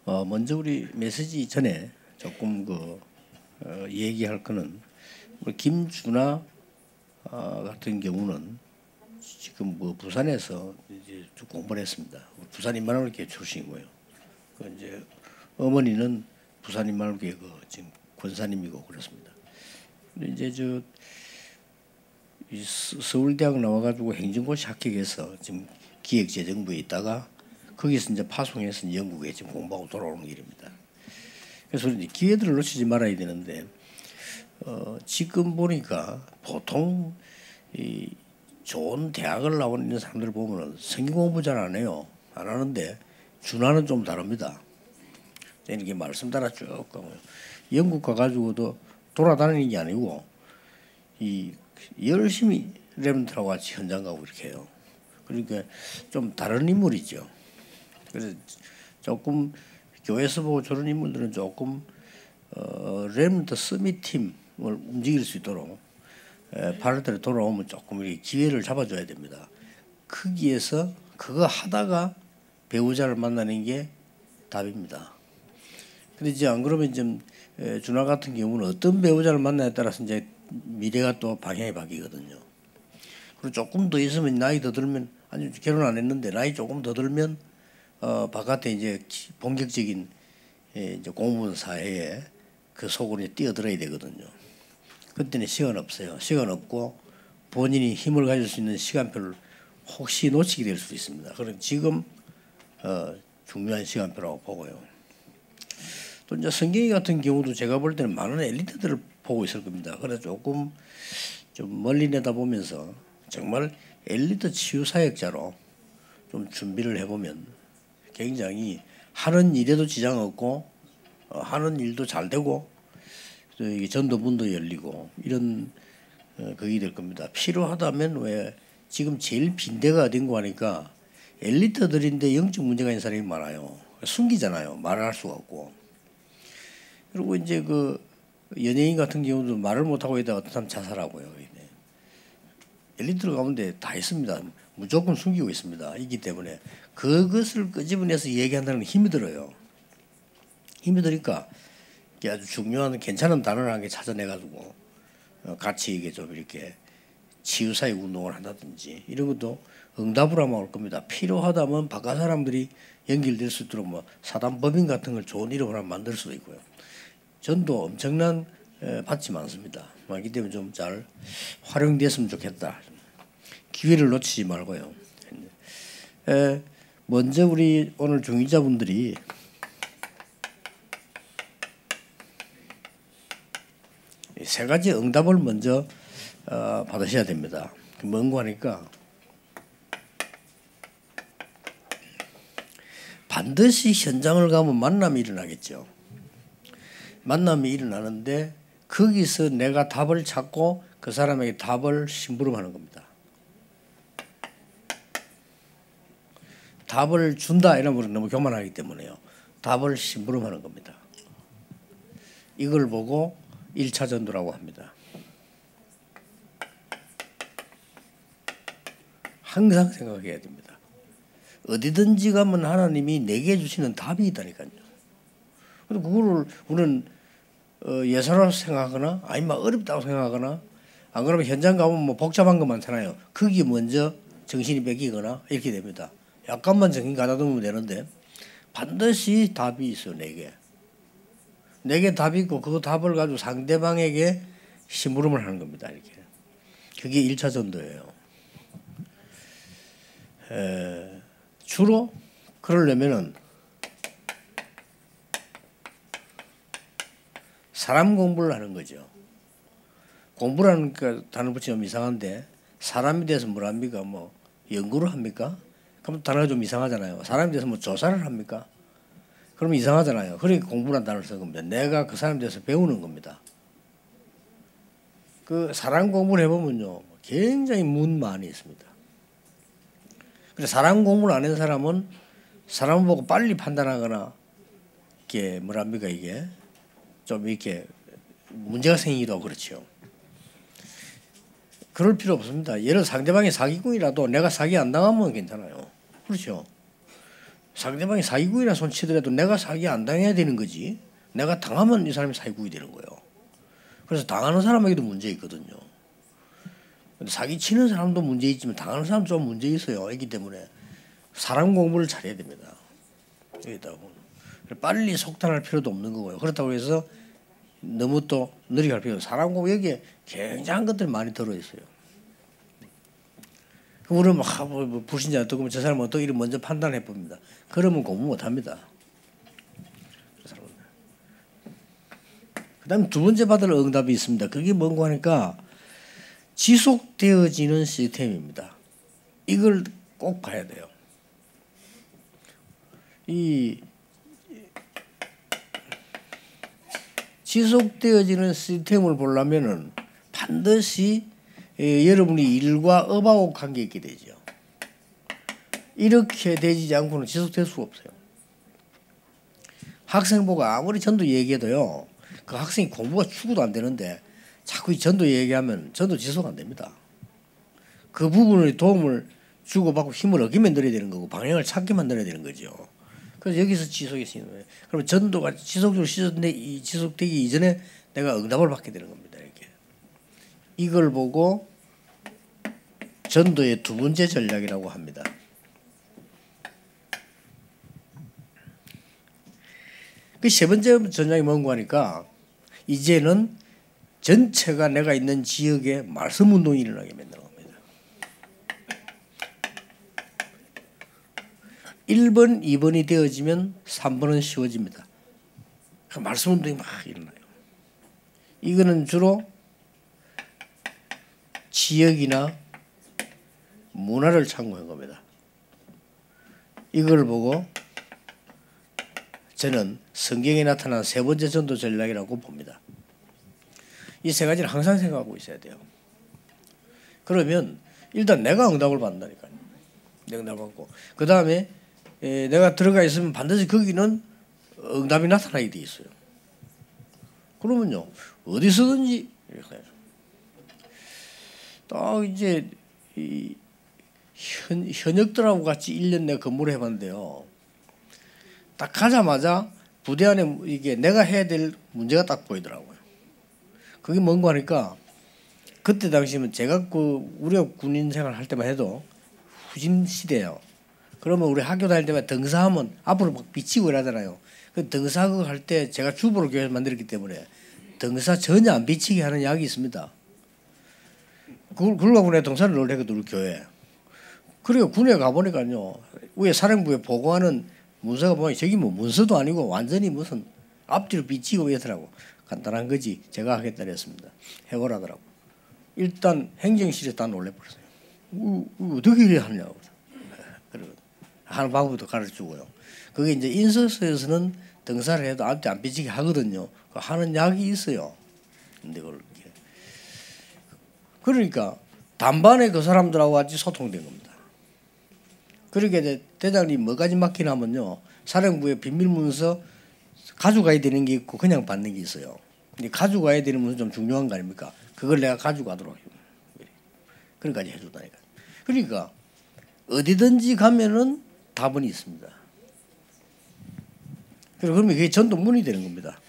먼저 우리 메시지 전에 조금 얘기할 거는 우리 김준하 같은 경우는 지금 부산에서 이제 공부를 했습니다. 부산 인만월계 출신이고요. 이제 어머니는 부산 인만월계 지금 권사님이고 그렇습니다. 근데 이제 서울대학 나와가지고 행정고시 합격해서 지금 기획재정부에 있다가 거기서 이제 파송해서 영국에 지금 공부하고 돌아오는 길입니다. 그래서 이제 기회들을 놓치지 말아야 되는데 지금 보니까 보통 이 좋은 대학을 나오는 사람들 보면은 성경 공부 잘 안 해요. 안 하는데 준하는 좀 다릅니다. 이렇게 말씀 따라 쭉 가면 영국 가가지고도 돌아다니는 게 아니고 이 열심히 랩런트하고 같이 현장 가고 이렇게 해요. 그러니까 좀 다른 인물이죠. 그래서 조금 교회에서 보고 저런 인물들은 조금 랩런트 서밋 팀을 움직일 수 있도록 8월달에 돌아오면 조금 이렇게 기회를 잡아줘야 됩니다. 거기에서 그거 하다가 배우자를 만나는 게 답입니다. 근데 이제 안 그러면 좀 준하 같은 경우는 어떤 배우자를 만나에 따라서 이제 미래가 또 방향이 바뀌거든요. 그리고 조금 더 있으면 나이 더 들면 아니 결혼 안 했는데 나이 조금 더 들면 바깥에 이제 본격적인 이제 공무원 사회에 그 속으로 이제 뛰어들어야 되거든요. 그때는 시간 없어요. 시간 없고 본인이 힘을 가질 수 있는 시간표를 혹시 놓치게 될 수도 있습니다. 그럼 지금 중요한 시간표라고 보고요. 또 이제 성경이 같은 경우도 제가 볼 때는 많은 엘리트들을 보고 있을 겁니다. 그래서 조금 좀 멀리 내다보면서 정말 엘리트 치유 사역자로 좀 준비를 해보면 굉장히 하는 일에도 지장 없고 하는 일도 잘 되고 이게 전도문도 열리고 이런 그게 될 겁니다. 필요하다면 왜 지금 제일 빈대가 어딘고 하니까 엘리트들인데 영적 문제가 있는 사람이 많아요. 숨기잖아요. 말을 할 수가 없고. 그리고 이제 연예인 같은 경우도 말을 못하고 있다가 어떤 사람 자살하고요. 엘리트들 가운데 다 있습니다. 무조건 숨기고 있습니다. 이기 때문에 그것을 끄집어내서 얘기한다는 힘이 들어요. 힘이 드니까 아주 중요한 괜찮은 단어를 한 개 찾아내가지고 같이 이게 좀 이렇게 치유사회 운동을 한다든지 이런 것도 응답으로 하면 올 겁니다. 필요하다면 바깥 사람들이 연결될 수 있도록 사단법인 같은 걸 좋은 이름으로 하나 만들 수도 있고요. 전도 엄청난 밭이 많습니다. 그렇기 때문에 좀 잘 활용됐으면 좋겠다. 기회를 놓치지 말고요. 먼저 우리 오늘 중위자분들이 세 가지 응답을 먼저 받으셔야 됩니다. 뭔고 하니까 반드시 현장을 가면 만남이 일어나겠죠. 만남이 일어나는데 거기서 내가 답을 찾고 그 사람에게 답을 심부름하는 겁니다. 답을 준다 이런 건 너무 교만하기 때문에요. 답을 심부름하는 겁니다. 이걸 보고 1차 전도라고 합니다. 항상 생각해야 됩니다. 어디든지 가면 하나님이 내게 주시는 답이 있다니까요. 그래서 그거를 우리는 예사로 생각하거나 아니면 어렵다고 생각하거나 안 그러면 현장 가면 복잡한 거 많잖아요. 거기 먼저 정신이 뺏기거나 이렇게 됩니다. 약간만 정신 가다듬으면 되는데 반드시 답이 있어요. 내게 답이 있고 그 답을 가지고 상대방에게 심부름을 하는 겁니다. 이렇게. 그게 1차 전도예요. 주로 그러려면은 사람 공부를 하는 거죠. 공부라는 단어 붙이면 이상한데 사람에 대해서 뭘 합니까? 연구를 합니까? 그럼 단어가 좀 이상하잖아요. 사람에 대해서 조사를 합니까? 그러면 이상하잖아요. 그러니까 공부란 단어를 쓴 겁니다. 내가 그 사람에 대해서 배우는 겁니다. 그 사람 공부를 해보면요. 굉장히 문만이 있습니다. 그래서 사람 공부를 안 한 사람은 사람을 보고 빨리 판단하거나 이게 이게 좀 이렇게 문제가 생기기도 하고 그렇죠. 그럴 필요 없습니다. 예를 상대방이 사기꾼이라도 내가 사기 안 당하면 괜찮아요. 그렇죠. 상대방이 사기꾼이나 손치더라도 내가 사기 안 당해야 되는 거지. 내가 당하면 이 사람이 사기꾼이 되는 거예요. 그래서 당하는 사람에게도 문제 있거든요. 근데 사기 치는 사람도 문제 있지만 당하는 사람도 좀 문제 있어요. 그렇기 때문에 사람 공부를 잘해야 됩니다. 여기다 빨리 속단할 필요도 없는 거고요. 그렇다고 해서 너무 또 느리게 할 필요 없어요. 사람 공부 여기에 굉장한 것들이 많이 들어있어요. 우리는 뭐 불신자 어떻고 저 사람은 어떻게 이를 먼저 판단해 봅니다. 그러면 공부 못합니다. 그 다음에 두 번째 받을 응답이 있습니다. 그게 뭔가 하니까 지속되어지는 시스템입니다. 이걸 꼭 봐야 돼요. 이 지속되어지는 시스템을 보려면은 반드시 여러분이 일과 업하고 관계 있게 되죠. 이렇게 되지 않고는 지속될 수가 없어요. 학생 보고 아무리 전도 얘기해도요. 그 학생이 공부가 추구도 안 되는데 자꾸 이 전도 얘기하면 전도 지속 안 됩니다. 그 부분을 도움을 주고받고 힘을 얻게 만들어야 되는 거고 방향을 찾게 만들어야 되는 거죠. 그래서 여기서 지속이 있는 거예요. 그러면 전도가 지속적으로 지속되기 이전에 내가 응답을 받게 되는 겁니다. 이렇게. 이걸 보고 전도의 두 번째 전략이라고 합니다. 그 세 번째 전략이 뭔가 하니까 이제는 전체가 내가 있는 지역에 말씀 운동이 일어나게 만드는 겁니다. 1번, 2번이 되어지면 3번은 쉬워집니다. 그 말씀 운동이 막 일어나요. 이거는 주로 지역이나 문화를 참고한 겁니다. 이걸 보고 저는 성경에 나타난 세 번째 전도 전략이라고 봅니다. 이 세 가지를 항상 생각하고 있어야 돼요. 그러면 일단 내가 응답을 받는다니까요. 내가 응답을 받고 그 다음에 내가 들어가 있으면 반드시 거기는 응답이 나타나게 돼 있어요. 그러면요 어디서든지 이렇게 딱 이제 이 현역들하고 같이 1년 내 근무를 해봤는데요. 딱 가자마자 부대 안에 이게 내가 해야 될 문제가 딱 보이더라고요. 그게 뭔가 하니까 그때 당시면 제가 우리가 군인 생활 할 때만 해도 후진 시대예요. 그러면 우리 학교 다닐 때만 등사하면 앞으로 막 비치고 이러잖아요. 그 등사 그거 할 때 제가 주보를 교회에서 만들었기 때문에 등사 전혀 안 비치게 하는 약이 있습니다. 그걸로 군에 등사를 늘 했거든요. 우리 교회에. 그리고 군에 가보니까요. 위에 사령부에 보고하는 문서가 보면 저기 뭐 문서도 아니고 완전히 무슨 앞뒤로 비치고 이러더라고. 간단한 거지 제가 하겠다 그랬습니다. 해보라더라고. 일단 행정실에 다 놀래버렸어요. 어떻게 이래 하냐고. 그리고 하는 방법도 가르쳐주고요. 그게 이제 인서서에서는 등사를 해도 앞뒤 안 비치게 하거든요. 하는 약이 있어요. 근데 그걸 그러니까 단반에 그 사람들하고 같이 소통된 겁니다. 그렇게 대장님 뭐까지 맡기냐면요. 사령부에 비밀문서 가져가야 되는 게 있고 그냥 받는 게 있어요. 근데 가져가야 되는 문서 좀 중요한 거 아닙니까? 그걸 내가 가져가도록 해요. 그러니까지 해준다니까. 그러니까 어디든지 가면은 답은 있습니다. 그러면 그게 전도문이 되는 겁니다.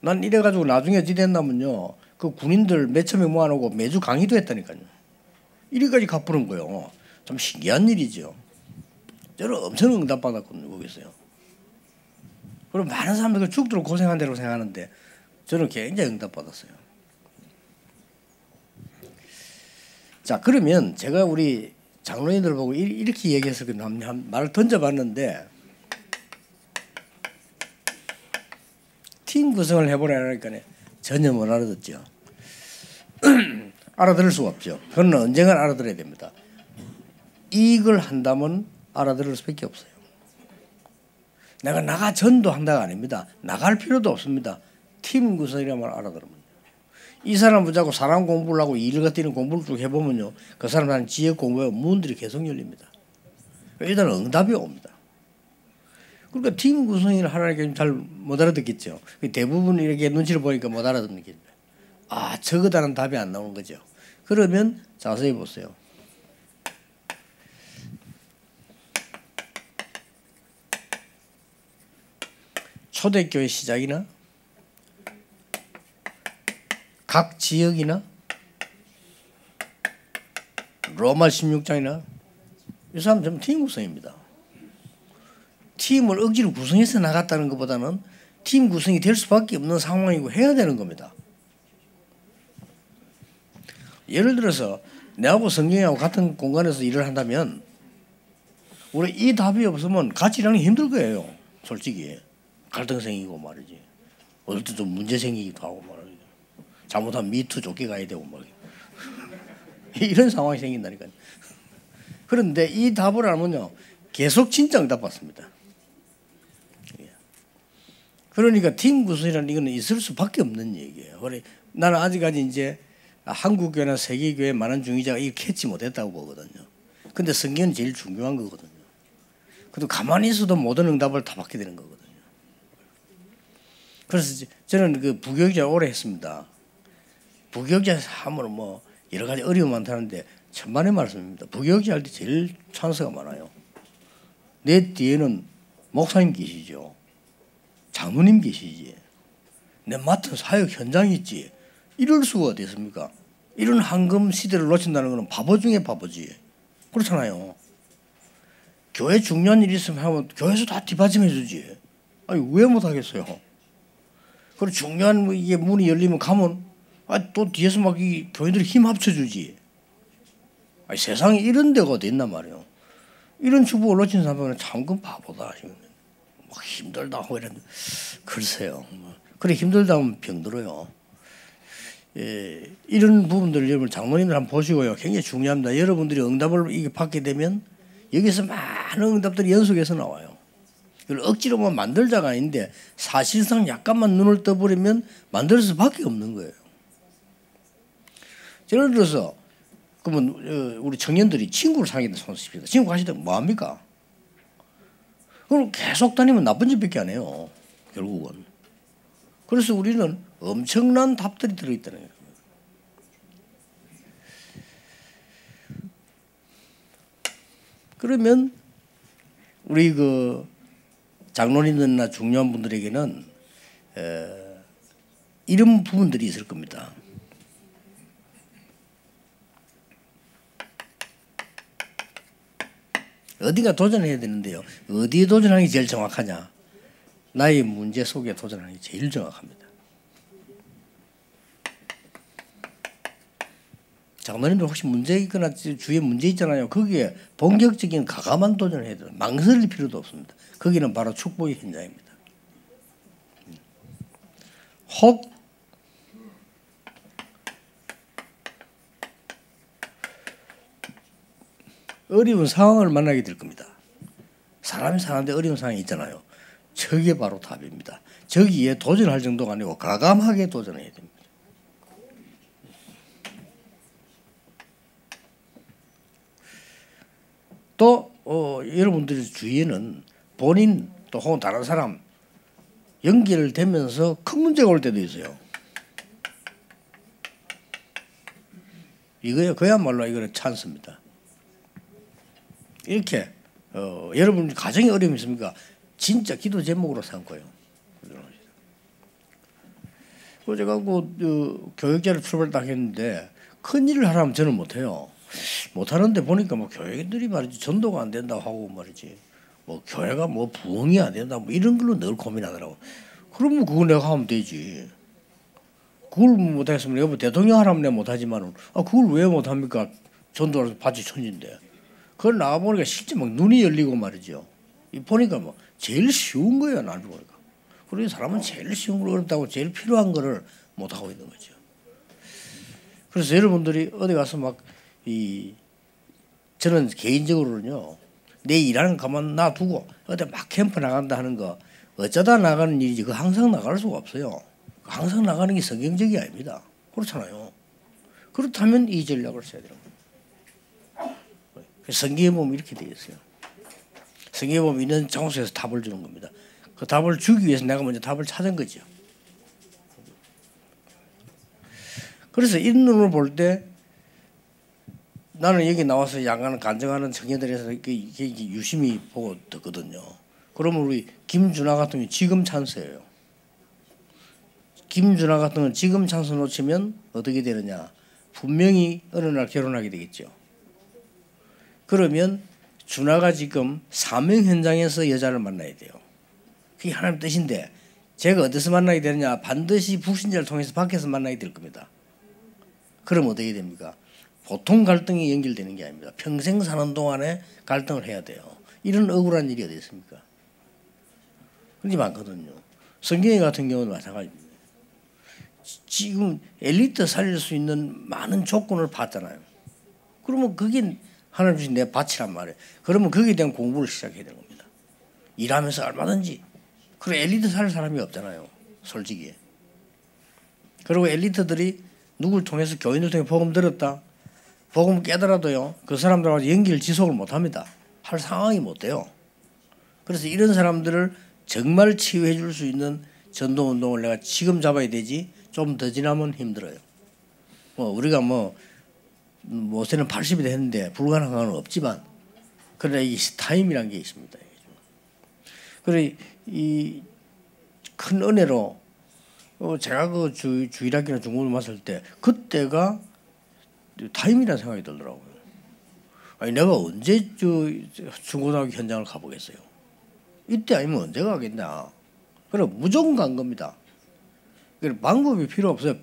난 이래가지고 나중에 어찌 됐냐면요. 그 군인들 몇천 명 모아놓고 매주 강의도 했다니까요. 이리까지 갚는 거예요. 좀 신기한 일이죠. 저는 엄청 응답받았거든요. 거기서요. 그럼 많은 사람들 죽도록 고생한 대로 생각하는데 저는 굉장히 응답받았어요. 자 그러면 제가 우리 장로님들 보고 이렇게 얘기해서 말을 던져봤는데 팀 구성을 해보라니까 전혀 못 알아듣죠. 알아들을 수가 없죠. 그건 언젠가 알아들어야 됩니다. 이걸 한다면 알아들을 수밖에 없어요. 내가 나가 전도한다가 아닙니다. 나갈 필요도 없습니다. 팀 구성이라면 알아들으면 이 사람 붙잡고 사람 공부를 하고 일을 갖다는 공부를 쭉 해보면요. 그 사람한테 지역 공부에 문들이 계속 열립니다. 일단 응답이 옵니다. 그러니까 팀 구성을 하라니까 잘 못 알아듣겠죠. 대부분 이렇게 눈치를 보니까 못 알아듣는 게 저거다는 답이 안 나오는 거죠. 그러면 자세히 보세요. 초대교회 시작이나 각 지역이나 로마 16장이나 이 사람 전부 팀 구성입니다. 팀을 억지로 구성해서 나갔다는 것보다는 팀 구성이 될 수밖에 없는 상황이고 해야 되는 겁니다. 예를 들어서 내하고 성경하고 같은 공간에서 일을 한다면 우리 이 답이 없으면 같이 일하는 게 힘들 거예요. 솔직히 갈등 생기고 말이지. 어떨 때 좀 문제 생기기도 하고 말이지. 잘못하면 미투 쫓겨가야 되고 막 이런 상황이 생긴다니까요. 그런데 이 답을 알면요 계속 진짜 응답 받습니다. 그러니까 팀 구성이라는 이거는 있을 수밖에 없는 얘기예요. 그래 나는 아직까지 이제 한국교회나 세계교회 많은 중위자가 이걸 캐치 못했다고 보거든요. 근데 성경은 제일 중요한 거거든요. 그래도 가만히 있어도 모든 응답을 다 받게 되는 거거든요. 그래서 저는 그 부교육자 오래 했습니다. 부교육자 하면 뭐 여러 가지 어려움 많다는데 천만의 말씀입니다. 부교육자 할 때 제일 찬스가 많아요. 내 뒤에는 목사님 계시죠. 장로님 계시지. 내 맡은 사역 현장이 있지. 이럴 수가 어디 있습니까? 이런 황금 시대를 놓친다는 것은 바보 중에 바보지. 그렇잖아요. 교회 중요한 일이 있으면 하면 교회에서 다 뒷받침해 주지. 아니 왜 못하겠어요? 그리고 중요한 이게 문이 열리면 가면 또 뒤에서 막 이 교인들이 힘 합쳐주지. 아니 세상에 이런 데가 어디 있단 말이에요. 이런 축복을 놓친 사람은 참 그 바보다. 막 힘들다 하고 이런 글쎄요. 그래 힘들다 하면 병들어요. 예, 이런 부분들을 여러분 장로님들 한번 보시고요. 굉장히 중요합니다. 여러분들이 응답을 이게 받게 되면 여기서 많은 응답들이 연속해서 나와요. 이걸 억지로만 만들자가 아닌데 사실상 약간만 눈을 떠버리면 만들 수밖에 없는 거예요. 예를 들어서 그러면 우리 청년들이 친구를 사귀는 손쉽니다. 친구 가시다 뭐 합니까? 그럼 계속 다니면 나쁜 짓밖에 안 해요. 결국은. 그래서 우리는 엄청난 답들이 들어있다는 거예요. 그러면 우리 그 장로님들이나 중요한 분들에게는 이런 부분들이 있을 겁니다. 어디가 도전해야 되는데요. 어디에 도전하는 게 제일 정확하냐. 나의 문제 속에 도전하는 게 제일 정확합니다. 장로님들 혹시 문제 있거나 주위에 문제 있잖아요. 거기에 본격적인 가감한 도전을 해야 돼요. 망설일 필요도 없습니다. 거기는 바로 축복의 현장입니다. 혹 어려운 상황을 만나게 될 겁니다. 사람이 사는데 어려운 상황이 있잖아요. 저게 바로 답입니다. 저기에 도전할 정도가 아니고 가감하게 도전해야 됩니다. 또 여러분들의 주위에는 본인 또 혹은 다른 사람 연결되면서 큰 문제가 올 때도 있어요. 이거야 그야말로 이거는 찬스입니다. 이렇게 여러분 가정에 어려움이 있습니까? 진짜 기도 제목으로 삼고요. 그래서 제가 교육자를 출발 딱 했는데 큰 일을 하라면 저는 못해요. 못하는데 보니까 뭐 교회들이 말이지 전도가 안 된다고 하고 말이지 뭐 교회가 뭐 부흥이 안 된다 뭐 이런 걸로 늘 고민하더라고. 그러면 그거 내가 하면 되지. 그걸 못하겠으면 여보 대통령 하라면 내가 못하지만 그걸 왜 못합니까? 전도라서 바치 천지인데. 그걸 나와보니까 실제 막 눈이 열리고 말이죠. 보니까 뭐 제일 쉬운 거예요. 나를 보니까. 그리고 사람은 제일 쉬운 걸 어렵다고 제일 필요한 거를 못하고 있는 거죠. 그래서 여러분들이 어디 가서 막 저는 개인적으로는요. 내 일하는 가만 놔두고 어디 막 캠프 나간다 하는 거 어쩌다 나가는 일이지 그 항상 나갈 수가 없어요. 항상 나가는 게 성경적이 아닙니다. 그렇잖아요. 그렇다면 이 전략을 써야 되는 거예요. 성경에 보면 이렇게 되어 있어요. 성경에 보면 있는 장소에서 답을 주는 겁니다. 그 답을 주기 위해서 내가 먼저 답을 찾은 거죠. 그래서 이런 눈을 볼 때 나는 여기 나와서 양가는 간증하는 청년들에서 이게 유심히 보고 듣거든요. 그러면 우리 김준하 같은 경우 지금 찬스예요. 김준하 같은 경우는 지금 찬스 놓치면 어떻게 되느냐. 분명히 어느 날 결혼하게 되겠죠. 그러면 준하가 지금 사명 현장에서 여자를 만나야 돼요. 그게 하나님 뜻인데 제가 어디서 만나게 되느냐. 반드시 북신자를 통해서 밖에서 만나게 될 겁니다. 그럼 어떻게 됩니까? 보통 갈등이 연결되는 게 아닙니다. 평생 사는 동안에 갈등을 해야 돼요. 이런 억울한 일이 어디 있습니까? 그런 게 많거든요. 성경에 같은 경우는 마찬가지입니다. 지금 엘리트 살릴 수 있는 많은 조건을 봤잖아요. 그러면 그게 하나님 주신 내 밭이란 말이에요. 그러면 거기에 대한 공부를 시작해야 되는 겁니다. 일하면서 얼마든지. 그리고 엘리트 살릴 사람이 없잖아요. 솔직히. 그리고 엘리트들이 누굴 통해서 교인을 통해 복음 들었다. 복음 깨달아도요. 그 사람들하고 연기를 지속을 못합니다. 할 상황이 못 돼요. 그래서 이런 사람들을 정말 치유해 줄 수 있는 전도운동을 내가 지금 잡아야 되지 좀 더 지나면 힘들어요. 우리가 모세는 80이 됐는데 불가능한 건 없지만 그러나 이 타임이라는 게 있습니다. 그래 이 큰 은혜로 제가 그 주일학기나 중고등 왔을 때 그때가 타임이라는 생각이 들더라고요. 아니 내가 언제 중고등학교 현장을 가보겠어요. 이때 아니면 언제 가겠냐. 그래 무조건 간 겁니다. 그래 방법이 필요 없어요.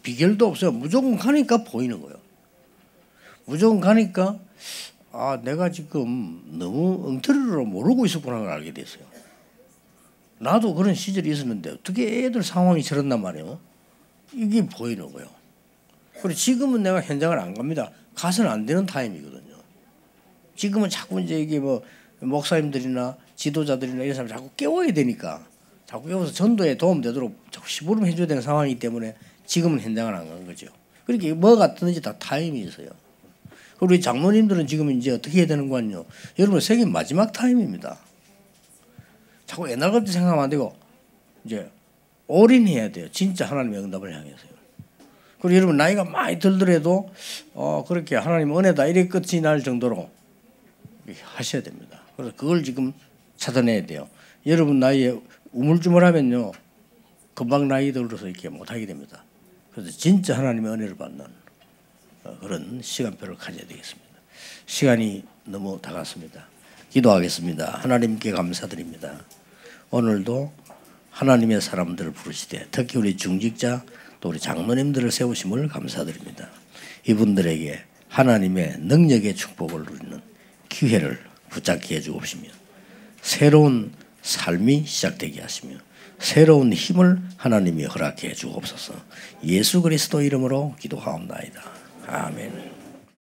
비결도 없어요. 무조건 가니까 보이는 거예요. 무조건 가니까 내가 지금 너무 엉터리로 모르고 있었구나 걸 알게 됐어요. 나도 그런 시절이 있었는데 어떻게 애들 상황이 저런단 말이에요. 이게 보이는 거예요. 그리고 지금은 내가 현장을 안 갑니다. 가서는 안 되는 타임이거든요. 지금은 자꾸 이제 이게 목사님들이나 지도자들이나 이런 사람 자꾸 깨워야 되니까 자꾸 깨워서 전도에 도움되도록 자꾸 시부름 해줘야 되는 상황이기 때문에 지금은 현장을 안 간 거죠. 그렇게 뭐가 뜨는지 다 타임이 있어요. 그리고 우리 장로님들은 지금 이제 어떻게 해야 되는 거냐. 여러분 세계 마지막 타임입니다. 자꾸 옛날 같은 생각하면 안 되고 이제 올인해야 돼요. 진짜 하나님의 응답을 향해서요. 그리고 여러분 나이가 많이 들더라도 그렇게 하나님 은혜다 이래 끝이 날 정도로 하셔야 됩니다. 그래서 그걸 지금 찾아내야 돼요. 여러분 나이에 우물쭈물하면요 금방 나이 들어서 이렇게 못하게 됩니다. 그래서 진짜 하나님의 은혜를 받는 그런 시간표를 가져야 되겠습니다. 시간이 너무 다갔습니다. 기도하겠습니다. 하나님께 감사드립니다. 오늘도 하나님의 사람들을 부르시되 특히 우리 중직자 또 우리 장로님들을 세우심을 감사드립니다. 이분들에게 하나님의 능력의 축복을 누리는 기회를 붙잡게 해주옵시며 새로운 삶이 시작되게 하시며 새로운 힘을 하나님이 허락해 주옵소서. 예수 그리스도 이름으로 기도하옵나이다. 아멘.